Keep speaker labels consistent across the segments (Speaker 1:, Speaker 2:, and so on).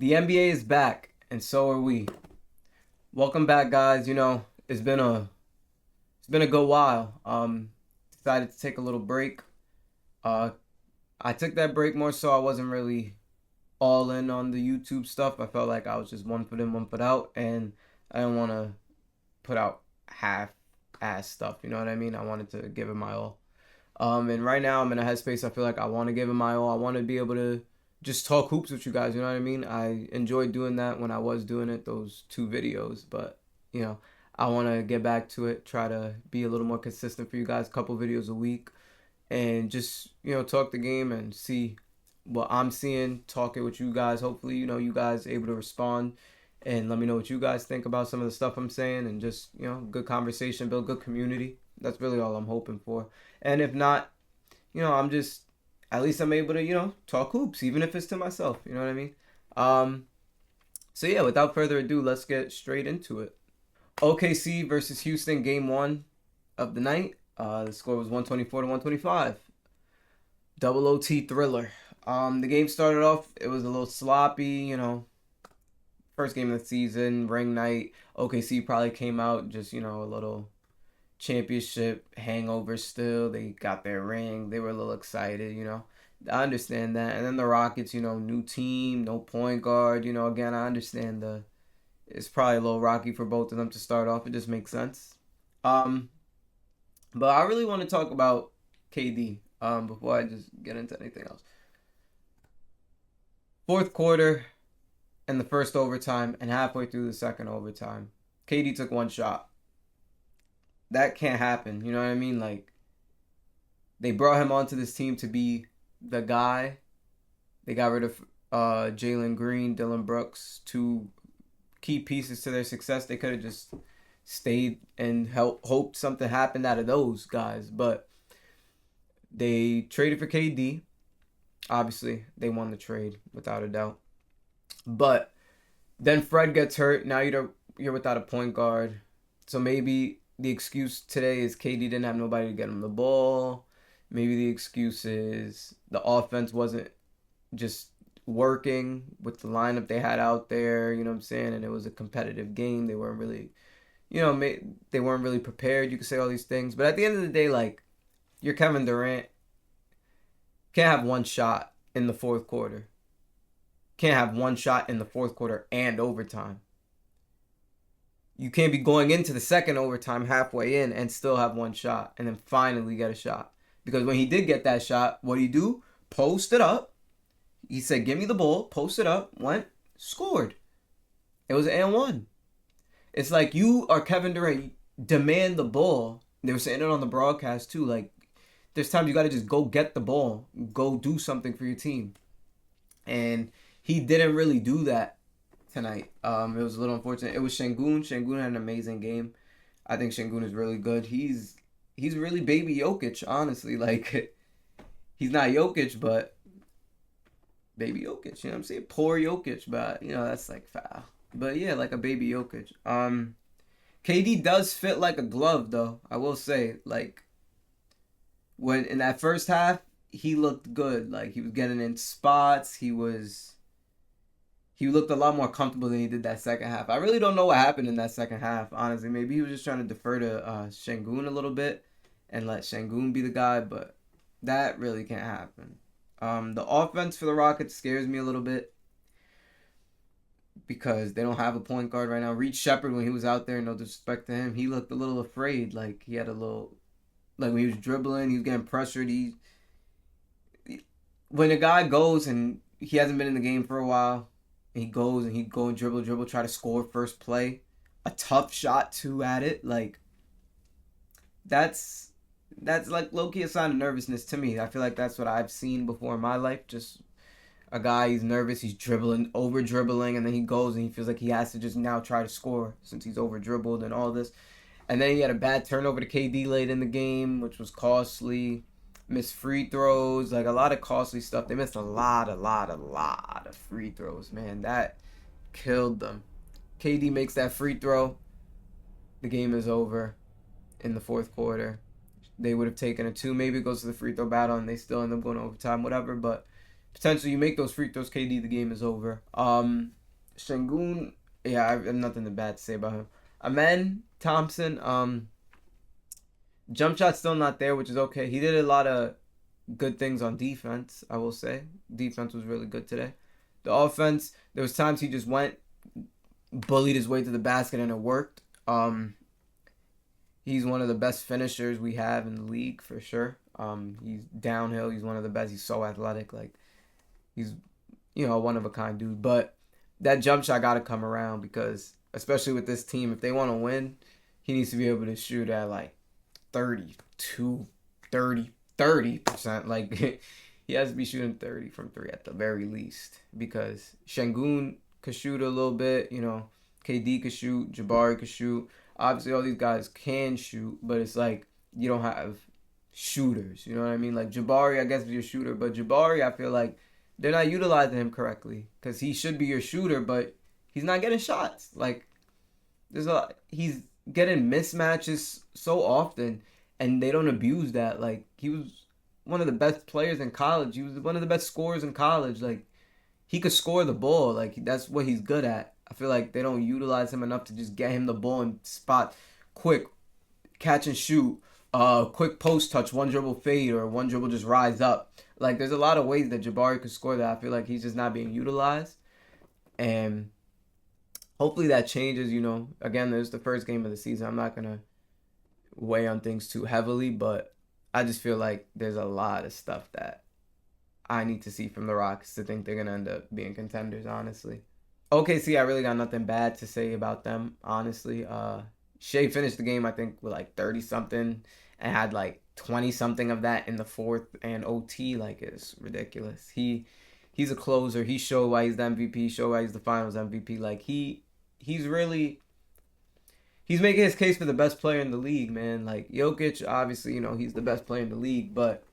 Speaker 1: The NBA is back, and so are we. Welcome back, guys. It's been a good while. Decided to take a little break. Uh, I took that break more so I wasn't really all in on the YouTube stuff. I felt like I was just one foot in, one foot out, and I didn't want to put out half-ass stuff. You know what I mean? I wanted to give it my all. And right now I'm in a headspace. I feel like I want to give it my all. I want to be able to just talk hoops with you guys. You know what I mean? I enjoyed doing that when I was doing it, those two videos. But you know, I want to get back to it. Try to be a little more consistent for you guys. Couple videos a week, and just talk the game and see what I'm seeing. Talk it with you guys. Hopefully, you guys able to respond and let me know what you guys think about some of the stuff I'm saying, and just good conversation, build good community. That's really all I'm hoping for. And if not, I'm just at least I'm able to talk hoops, even if it's to myself. You know what I mean? Um, so yeah, without further ado, let's get straight into it. OKC versus Houston, game one of the night. The score was 124 to 125. Double OT thriller. The game started off. It was a little sloppy. First game of the season, ring night. OKC probably came out just a little championship hangover still. They got their ring. They were a little excited. I understand that. And then the Rockets, new team, no point guard. Again, I understand it's probably a little rocky for both of them to start off. It just makes sense. Um, but I really want to talk about KD before I just get into anything else. Fourth quarter and the first overtime and halfway through the second overtime, KD took one shot. That can't happen. You know what I mean? Like, they brought him onto this team to be the guy. They got rid of Jalen Green, Dylan Brooks, two key pieces to their success. They could have just stayed and hoped something happened out of those guys. But they traded for KD. Obviously, they won the trade without a doubt. But then Fred gets hurt. Now you're without a point guard. So maybe the excuse today is KD didn't have nobody to get him the ball. Maybe the excuse is the offense wasn't just working with the lineup they had out there. You know what I'm saying? And it was a competitive game. They weren't really, they weren't really prepared. You could say all these things, but at the end of the day, like, you're Kevin Durant. Can't have one shot in the fourth quarter. Can't have one shot in the fourth quarter and overtime. You can't be going into the second overtime halfway in and still have one shot and then finally get a shot. Because when he did get that shot, what did he do? Post it up. He said, give me the ball. Post it up. Went. Scored. It was an and one. It's like you are Kevin Durant. Demand the ball. They were saying it on the broadcast too. Like, there's times you got to just go get the ball. Go do something for your team. And he didn't really do that tonight. It was a little unfortunate. It was Şengün. Şengün had an amazing game. I think Şengün is really good. He's really baby Jokic, honestly. Like, he's not Jokic, but baby Jokic. You know what I'm saying? Poor Jokic, but that's like foul. But yeah, like a baby Jokic. KD does fit like a glove, though. I will say, like, when in that first half, he looked good. Like, he was getting in spots. He looked a lot more comfortable than he did that second half. I really don't know what happened in that second half, honestly. Maybe he was just trying to defer to Şengün a little bit and let Şengün be the guy, but that really can't happen. The offense for the Rockets scares me a little bit because they don't have a point guard right now. Reed Shepherd, when he was out there, no disrespect to him, he looked a little afraid. Like, he had a little, like, when he was dribbling, he was getting pressured. When a guy goes and he hasn't been in the game for a while, he goes and dribble, try to score first play, a tough shot too at it. Like, that's like low key a sign of nervousness to me. I feel like that's what I've seen before in my life. Just a guy, he's nervous, he's dribbling, over dribbling, and then he goes and he feels like he has to just now try to score since he's over dribbled and all this. And then he had a bad turnover to KD late in the game, which was costly. Missed free throws, like a lot of costly stuff. They missed a lot of free throws, man. That killed them. KD makes that free throw. The game is over in the fourth quarter. They would have taken a two. Maybe it goes to the free throw battle and they still end up going to overtime, whatever. But potentially you make those free throws, KD, the game is over. Şengün, yeah, I have nothing bad to say about him. Amen Thompson, jump shot's still not there, which is okay. He did a lot of good things on defense, I will say. Defense was really good today. The offense, there was times he just went, bullied his way to the basket, and it worked. He's one of the best finishers we have in the league for sure. He's downhill. He's one of the best. He's so athletic. Like, he's, a one of a kind dude. But that jump shot got to come around because, especially with this team, if they want to win, he needs to be able to shoot at like 32, 30%. Like, he has to be shooting 30 from three at the very least because Şengün could shoot a little bit. KD could shoot. Jabari could shoot. Obviously, all these guys can shoot, but it's like you don't have shooters. You know what I mean? Like Jabari, I guess, is your shooter, but Jabari, I feel like they're not utilizing him correctly because he should be your shooter, but he's not getting shots. Like he's getting mismatches so often, and they don't abuse that. Like he was one of the best players in college. He was one of the best scorers in college. Like he could score the ball. Like that's what he's good at. I feel like they don't utilize him enough to just get him the ball and spot quick catch and shoot, quick post touch, one dribble fade, or one dribble just rise up. Like there's a lot of ways that Jabari could score that I feel like he's just not being utilized. And hopefully that changes, Again, this is the first game of the season. I'm not gonna weigh on things too heavily, but I just feel like there's a lot of stuff that I need to see from the Rockets to think they're gonna end up being contenders, honestly. OKC, I really got nothing bad to say about them, honestly. Shea finished the game, I think, with like 30-something and had like 20-something of that in the fourth and OT. Like, it's ridiculous. He's a closer. He showed why he's the MVP, showed why he's the finals MVP. Like, he's making his case for the best player in the league, man. Like, Jokic, obviously, he's the best player in the league. But,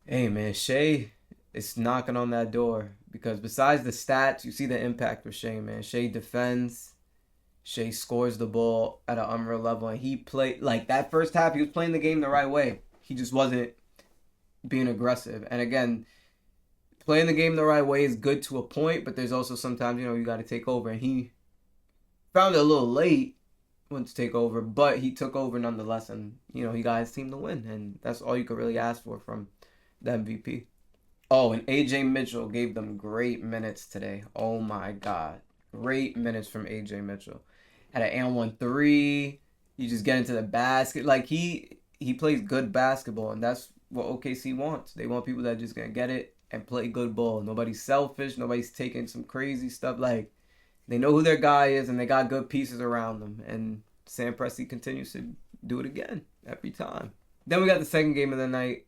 Speaker 1: hey, man, Shea is knocking on that door. Because besides the stats, you see the impact with Shea, man. Shea defends. Shea scores the ball at an unreal level. And he played, like, that first half, he was playing the game the right way. He just wasn't being aggressive. And again, playing the game the right way is good to a point, but there's also sometimes, you got to take over. And he found it a little late when to take over, but he took over nonetheless. And, he got his team to win. And that's all you could really ask for from the MVP. Oh, and AJ Mitchell gave them great minutes today. Oh my God. Great minutes from AJ Mitchell. Had an and 1-3. You just get into the basket. Like he plays good basketball, and that's what OKC wants. They want people that are just gonna get it and play good ball. Nobody's selfish, nobody's taking some crazy stuff. Like they know who their guy is and they got good pieces around them. And Sam Presti continues to do it again every time. Then we got the second game of the night.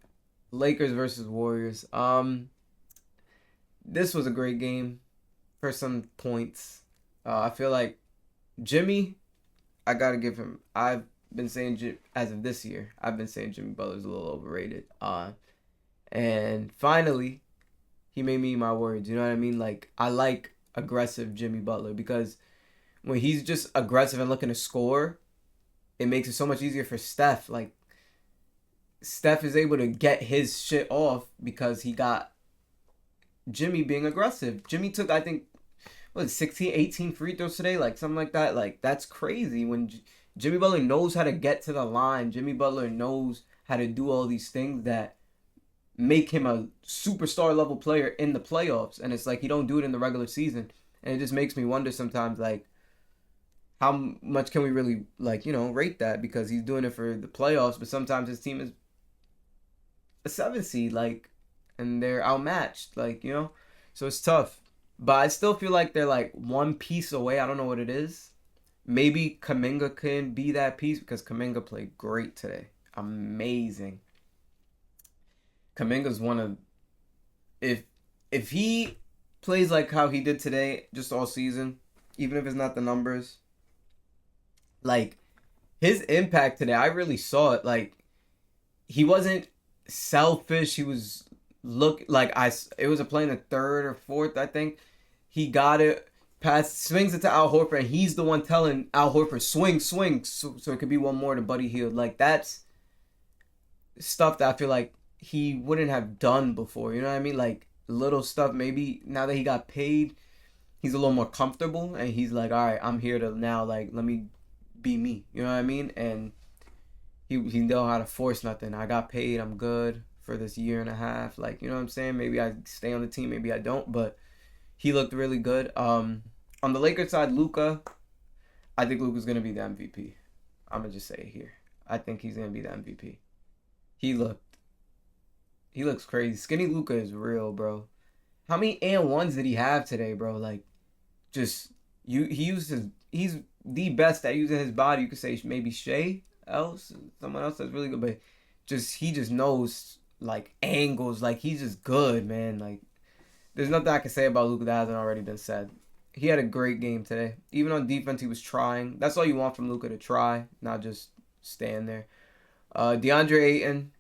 Speaker 1: Lakers versus Warriors. This was a great game for some points. I feel like Jimmy, I gotta give him. I've been saying as of this year, I've been saying Jimmy Butler's a little overrated. And finally, he made me eat my words. You know what I mean? Like I like aggressive Jimmy Butler because when he's just aggressive and looking to score, it makes it so much easier for Steph. Like Steph is able to get his shit off because he got Jimmy being aggressive. Jimmy took, I think, 16, 18 free throws today? Like, something like that. Like, that's crazy. When Jimmy Butler knows how to get to the line, Jimmy Butler knows how to do all these things that make him a superstar level player in the playoffs. And it's like he don't do it in the regular season. And it just makes me wonder sometimes, like, how much can we really, like, rate that? Because he's doing it for the playoffs, but sometimes his team is a 7 seed, like, and they're outmatched, like, so it's tough. But I still feel like they're like one piece away. I don't know what it is. Maybe Kuminga can be that piece because Kuminga played great today. Amazing. Kuminga's one of, if he plays like how he did today, just all season, even if it's not the numbers, like his impact today, I really saw it. Like he wasn't selfish. He was it was a play in the third or fourth, I think. He got it, swings it to Al Horford, and he's the one telling Al Horford, swing, so it could be one more to Buddy Hield. Like, that's stuff that I feel like he wouldn't have done before. You know what I mean? Like little stuff. Maybe now that he got paid, he's a little more comfortable, and he's like, all right, I'm here to now like let me be me. You know what I mean? And he know how to force nothing. I got paid. I'm good for this year and a half. Like, you know what I'm saying? Maybe I stay on the team. Maybe I don't. But he looked really good. On the Lakers side, Luka, I think Luka's gonna be the MVP. I'm gonna just say it here. I think he's gonna be the MVP. He looked. He looks crazy. Skinny Luka is real, bro. How many and ones did he have today, bro? Like, just you. He used his. He's the best at using his body. You could say maybe someone else that's really good, but he just knows like angles. Like he's just good, man. Like there's nothing I can say about Luka that hasn't already been said. He had a great game today. Even on defense, he was trying. That's all you want from Luka, to try, not just stand there. DeAndre Ayton,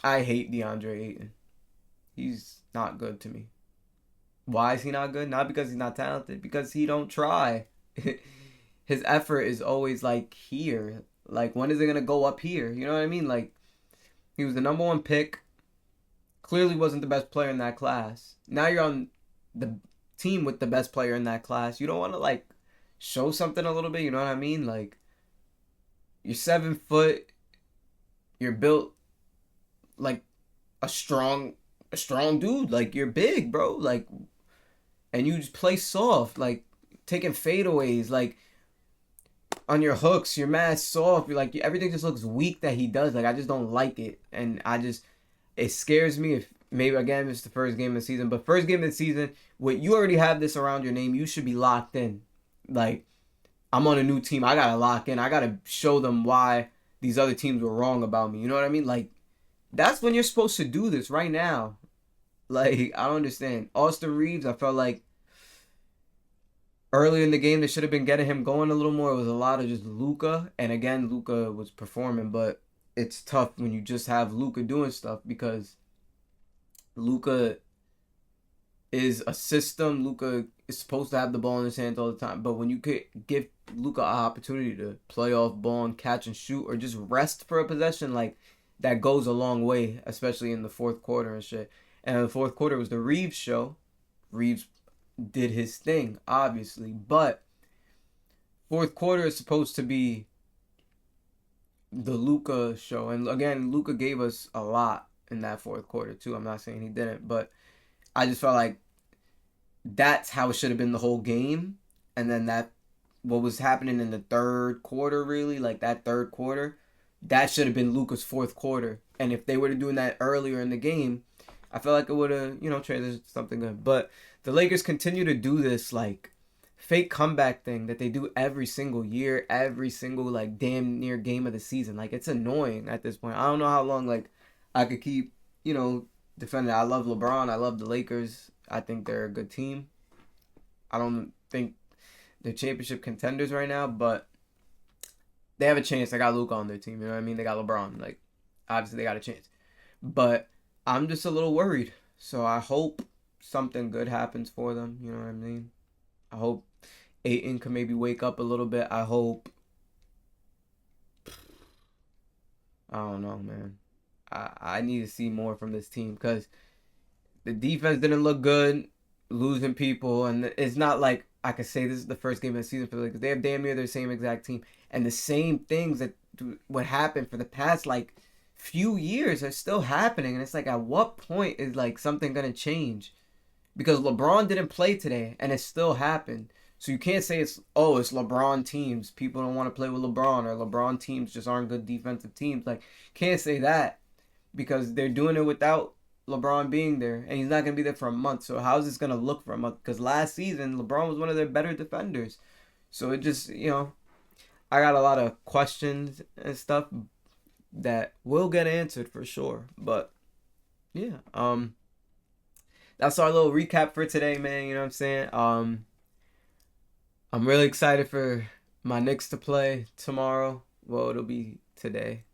Speaker 1: I hate DeAndre Ayton. He's not good to me. Why is he not good? Not because he's not talented, because he don't try. His effort is always like here. Like when is it gonna go up here? You know what I mean? Like he was the number one pick. Clearly wasn't the best player in that class. Now you're on the team with the best player in that class. You don't want to like show something a little bit. You know what I mean? Like you're 7 foot. You're built like a strong dude. Like you're big, bro. Like and you just play soft. Like taking fadeaways. Like on your hooks, you're mad soft. You're like everything just looks weak that he does. Like I just don't like it, and it scares me if maybe again it's the first game of the season. But first game of the season, when you already have this around your name, you should be locked in. Like I'm on a new team, I gotta lock in. I gotta show them why these other teams were wrong about me. You know what I mean? Like that's when you're supposed to do this right now. Like I don't understand. Austin Reeves, I felt like earlier in the game, they should have been getting him going a little more. It was a lot of just Luka, and again, Luka was performing, but it's tough when you just have Luka doing stuff because Luka is a system. Luka is supposed to have the ball in his hands all the time, but when you could give Luka an opportunity to play off ball and catch and shoot, or just rest for a possession, like that goes a long way, especially in the fourth quarter and shit. And in the fourth quarter was the Reeves show. Reeves did his thing, obviously, but fourth quarter is supposed to be the Luka show, and again, Luka gave us a lot in that fourth quarter too. I'm not saying he didn't, but I just felt like that's how it should have been the whole game, and then that what was happening in the third quarter, really, like that third quarter, that should have been Luka's fourth quarter, and if they were doing that earlier in the game, I feel like it would have, transitioned to something good. But the Lakers continue to do this like fake comeback thing that they do every single year, every single like damn near game of the season. Like it's annoying at this point. I don't know how long like I could keep, defending. I love LeBron. I love the Lakers. I think they're a good team. I don't think they're championship contenders right now, but they have a chance. They got Luka on their team. You know what I mean? They got LeBron. Like obviously they got a chance. But I'm just a little worried. So I hope something good happens for them. You know what I mean? I hope Ayton can maybe wake up a little bit. I hope. I don't know, man. I need to see more from this team because the defense didn't look good, losing people, and it's not like I could say this is the first game of the season for the Lakers. They have damn near their same exact team, and the same things that what happened for the past like few years are still happening, and it's like at what point is like something gonna change? Because LeBron didn't play today, and it still happened. So you can't say it's LeBron teams. People don't want to play with LeBron, or LeBron teams just aren't good defensive teams. Like can't say that because they're doing it without LeBron being there, and he's not gonna be there for a month. So how's this gonna look for a month? Because last season LeBron was one of their better defenders. So it just I got a lot of questions and stuff that will get answered for sure. But yeah, that's our little recap for today, man. You know what I'm saying? I'm really excited for my Knicks to play tomorrow. Well, it'll be today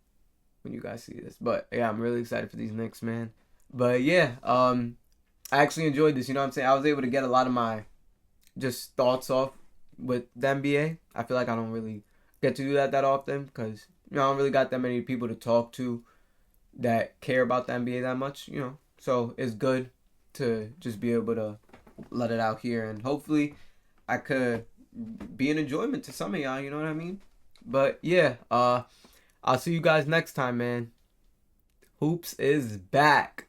Speaker 1: when you guys see this. But yeah, I'm really excited for these Knicks, man. But yeah, I actually enjoyed this. You know what I'm saying? I was able to get a lot of my just thoughts off with the NBA. I feel like I don't really get to do that often because I don't really got that many people to talk to that care about the NBA that much, you know. So it's good to just be able to let it out here, and hopefully I could be an enjoyment to some of y'all, you know what I mean? But yeah, I'll see you guys next time, man. Hoops is back.